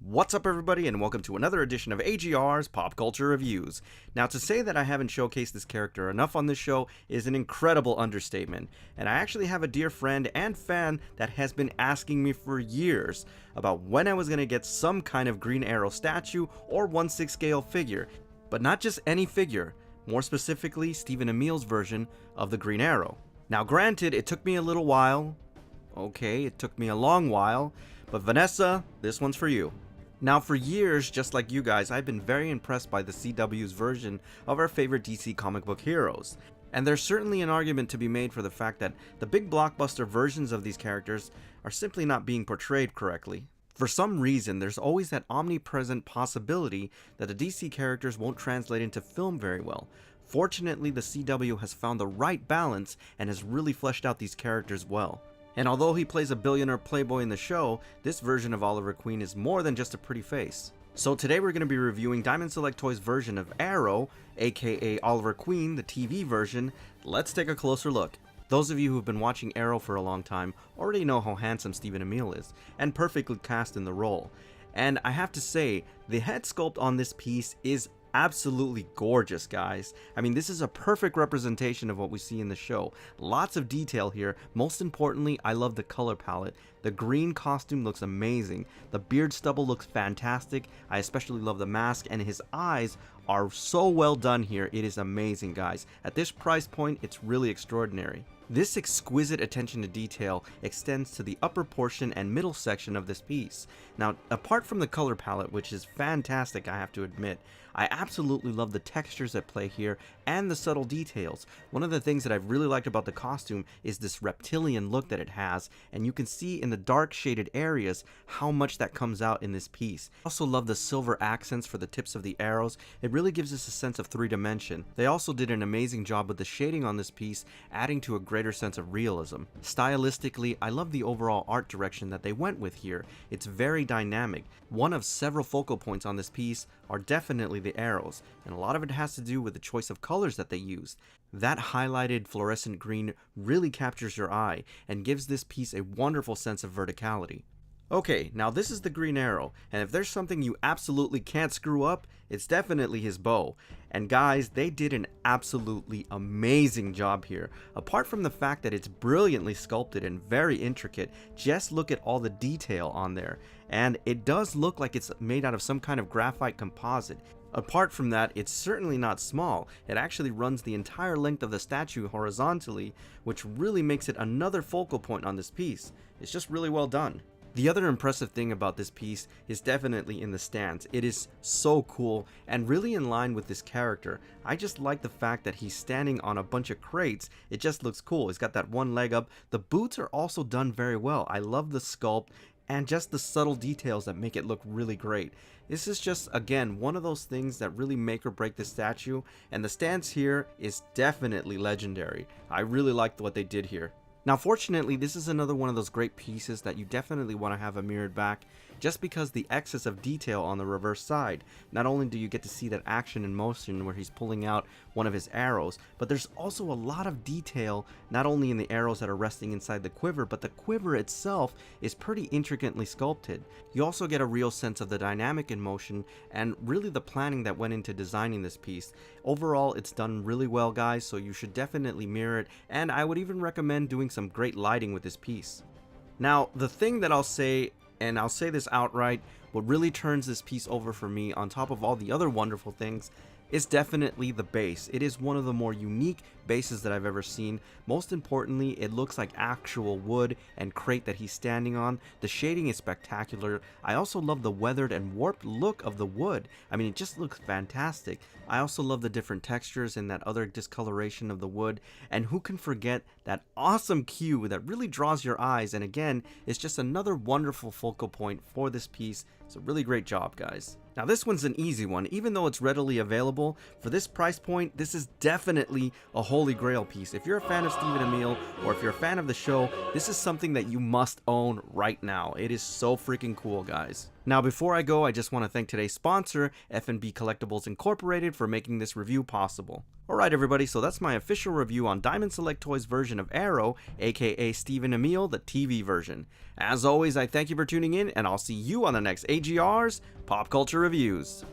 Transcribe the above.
What's up everybody, and welcome to another edition of AGR'S Pop Culture Reviews. Now, to say that I haven't showcased this character enough on this show is an incredible understatement, and I actually have a dear friend and fan that has been asking me for years about when I was going to get some kind of Green Arrow statue or 1/6 scale figure, but not just any figure, more specifically Stephen Amell's version of the Green Arrow. Now granted, it took me a little while, okay, it took me a long while, but Vanessa, this one's for you. Now for years, just like you guys, I've been very impressed by the CW's version of our favorite DC comic book heroes. And there's certainly an argument to be made for the fact that the big blockbuster versions of these characters are simply not being portrayed correctly. For some reason, there's always that omnipresent possibility that the DC characters won't translate into film very well. Fortunately, the CW has found the right balance and has really fleshed out these characters well. And although he plays a billionaire playboy in the show, this version of Oliver Queen is more than just a pretty face. So today we're going to be reviewing Diamond Select Toys' version of Arrow, aka Oliver Queen, the TV version. Let's take a closer look. Those of you who have been watching Arrow for a long time already know how handsome Stephen Amell is, and perfectly cast in the role. And I have to say, the head sculpt on this piece is absolutely gorgeous, guys. I mean, this is a perfect representation of what we see in the show. Lots of detail here. Most importantly, I love the color palette. The green costume looks amazing. The beard stubble looks fantastic. I especially love the mask, and his eyes are so well done here. It is amazing, guys. At this price point, it's really extraordinary. This exquisite attention to detail extends to the upper portion and middle section of this piece. Now, apart from the color palette, which is fantastic, I have to admit, I absolutely love the textures at play here and the subtle details. One of the things that I've really liked about the costume is this reptilian look that it has, and you can see in the dark shaded areas how much that comes out in this piece. I also love the silver accents for the tips of the arrows. It really gives us a sense of three-dimension. They also did an amazing job with the shading on this piece, adding to a greater sense of realism. Stylistically, I love the overall art direction that they went with here. It's very dynamic. One of several focal points on this piece are definitely the arrows, and a lot of it has to do with the choice of colors that they used. That highlighted fluorescent green really captures your eye and gives this piece a wonderful sense of verticality. Okay, now this is the Green Arrow, and if there's something you absolutely can't screw up, it's definitely his bow. And guys, they did an absolutely amazing job here. Apart from the fact that it's brilliantly sculpted and very intricate, just look at all the detail on there. And it does look like it's made out of some kind of graphite composite. Apart from that, it's certainly not small. It actually runs the entire length of the statue horizontally, which really makes it another focal point on this piece. It's just really well done. The other impressive thing about this piece is definitely in the stance. It is so cool and really in line with this character. I just like the fact that he's standing on a bunch of crates. It just looks cool. He's got that one leg up. The boots are also done very well. I love the sculpt and just the subtle details that make it look really great. This is just, again, one of those things that really make or break the statue, and the stance here is definitely legendary. I really liked what they did here. Now fortunately, this is another one of those great pieces that you definitely want to have a mirrored back, just because the excess of detail on the reverse side. Not only do you get to see that action in motion where he's pulling out one of his arrows, but there's also a lot of detail not only in the arrows that are resting inside the quiver, but the quiver itself is pretty intricately sculpted. You also get a real sense of the dynamic in motion and really the planning that went into designing this piece. Overall, it's done really well, guys, so you should definitely mirror it, and I would even recommend doing some great lighting with this piece. Now, the thing that I'll say, and I'll say this outright, what really turns this piece over for me, on top of all the other wonderful things, is definitely the base. It is one of the more unique bases that I've ever seen. Most importantly, it looks like actual wood and crate that he's standing on. The shading is spectacular. I also love the weathered and warped look of the wood. I mean, it just looks fantastic. I also love the different textures and that other discoloration of the wood. And who can forget that awesome cue that really draws your eyes, and again, it's just another wonderful focal point for this piece. It's a really great job, guys. Now this one's an easy one. Even though it's readily available, for this price point, this is definitely a holy grail piece. If you're a fan of Stephen Amell, or if you're a fan of the show, this is something that you must own right now. It is so freaking cool, guys. Now before I go, I just want to thank today's sponsor, F&B Collectibles Incorporated, for making this review possible. Alright everybody, so that's my official review on Diamond Select Toys' version of Arrow, aka Stephen Emile, the TV version. As always, I thank you for tuning in, and I'll see you on the next AGR's Pop Culture Reviews.